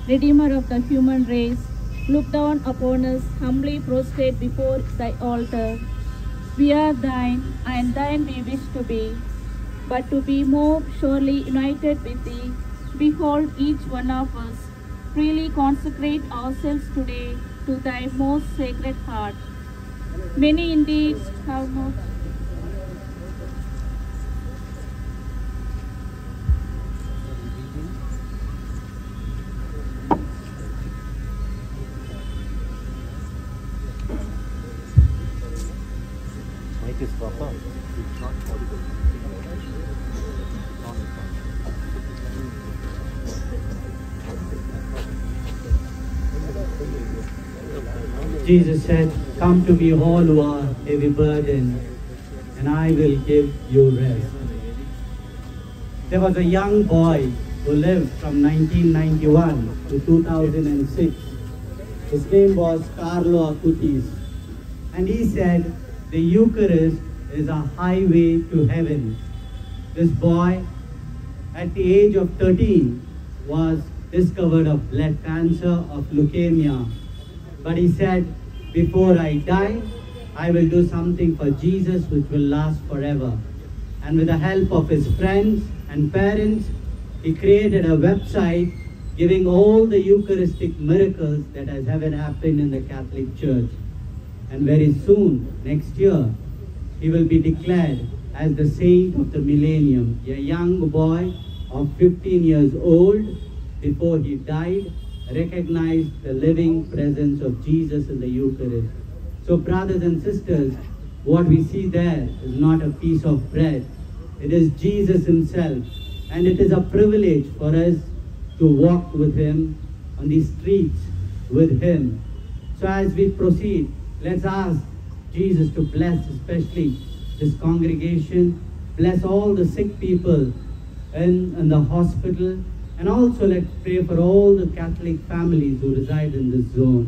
Redeemer of the human race, look down upon us, humbly prostrate before thy altar. We are thine, and thine we wish to be, but to be more surely united with thee. Behold, each one of us freely consecrate ourselves today to thy most sacred heart. Many indeed have not. Mic is proper. It's not audible. Jesus said, "Come to me all who are heavy burdened, and I will give you rest." There was a young boy who lived from 1991 to 2006. His name was Carlo Acutis. And he said, the Eucharist is a highway to heaven. This boy, at the age of 13, was discovered of blood cancer of leukemia. But he said, before I die, I will do something for Jesus which will last forever. And with the help of his friends and parents, he created a website giving all the Eucharistic miracles that has ever happened in the Catholic Church. And very soon, next year, he will be declared as the saint of the millennium, a young boy of 15 years old, before he died, recognized the living presence of Jesus in the Eucharist. So brothers and sisters, what we see there is not a piece of bread. It is Jesus himself. And it is a privilege for us to walk with him on the streets with him. So as we proceed, let's ask Jesus to bless especially this congregation, bless all the sick people in the hospital, and also let's pray for all the Catholic families who reside in this zone.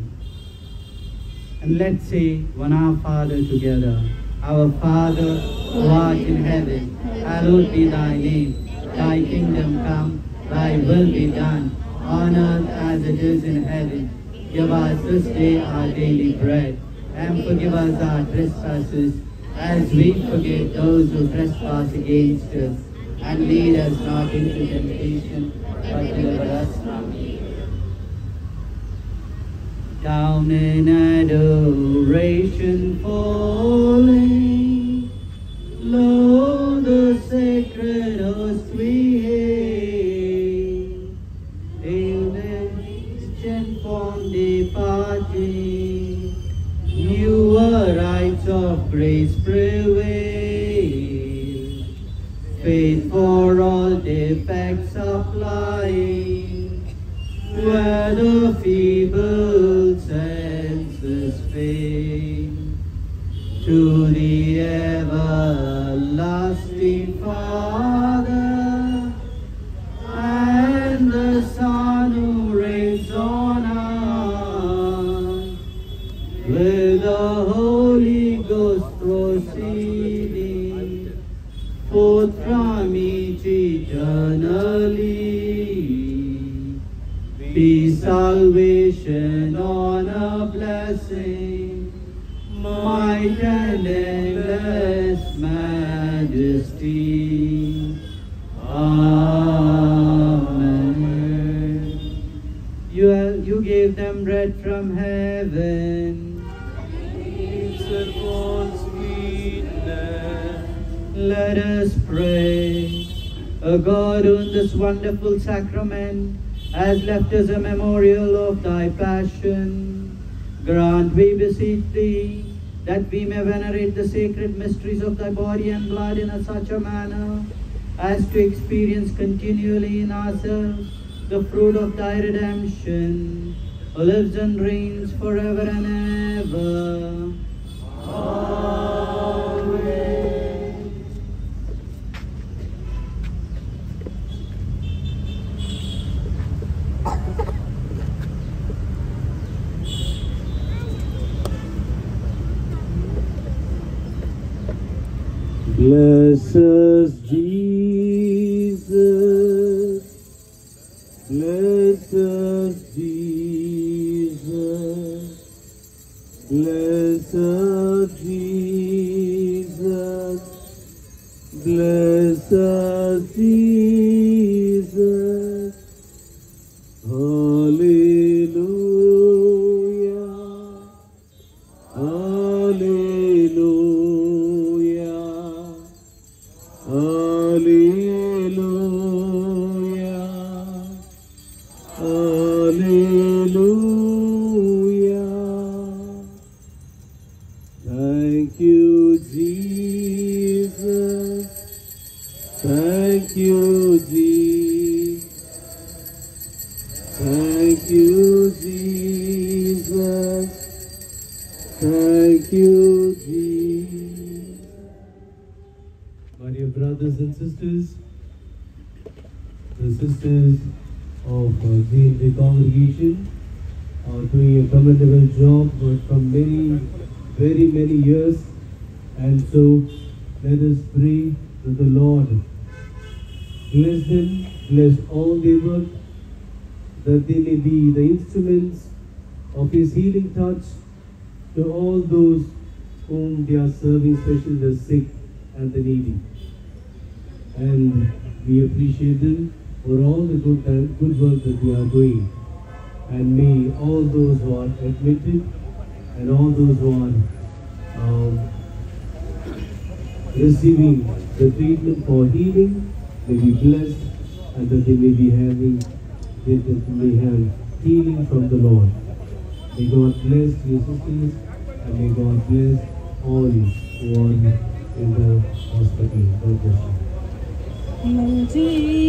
And let's say one Our Father together. Our Father, who art in heaven, hallowed be thy name. Thy kingdom come, thy will be done, on earth as it is in heaven. Give us this day our daily bread, and forgive us our trespasses, as we forgive those who trespass against us. And lead us not into temptation, but deliver us from evil. Down in adoration falling, lo, the sacred host we hail. Hail the ancient form departing, newer rites of grace prevail. Faith for all defects applying, where the feeble senses fail. To the everlasting Father, and the Son who reigns on earth, with the Holy Ghost proceeding forth from each eternally, be salvation, honor, blessing, might and endless majesty. Amen. You gave them bread from heaven. Let us pray. O God, who in this wonderful sacrament has left us a memorial of thy passion, grant, we beseech thee, that we may venerate the sacred mysteries of thy body and blood in such a manner as to experience continually in ourselves the fruit of thy redemption, who lives and reigns forever and ever. Amen. Bless us, Jesus. Bless us, Jesus. Bless us, Jesus. Hallelujah. Hallelujah. Hallelujah. Hallelujah. Thank you, Jesus. Thank you, Jesus. Thank you, Jesus. Thank you, Jesus. My dear brothers and sisters, the sisters of the congregation are doing a commendable job from very many years, and so let us pray to the Lord. Bless them, bless all their work, that they may be the instruments of His healing touch to all those whom they are serving, especially the sick and the needy. And we appreciate them for all the good work that they are doing. And may all those who are admitted and all those who are receiving the treatment for healing may be blessed, and that they may have healing from the Lord. May God bless your sisters, and may God bless all who are in the hospital. God bless you.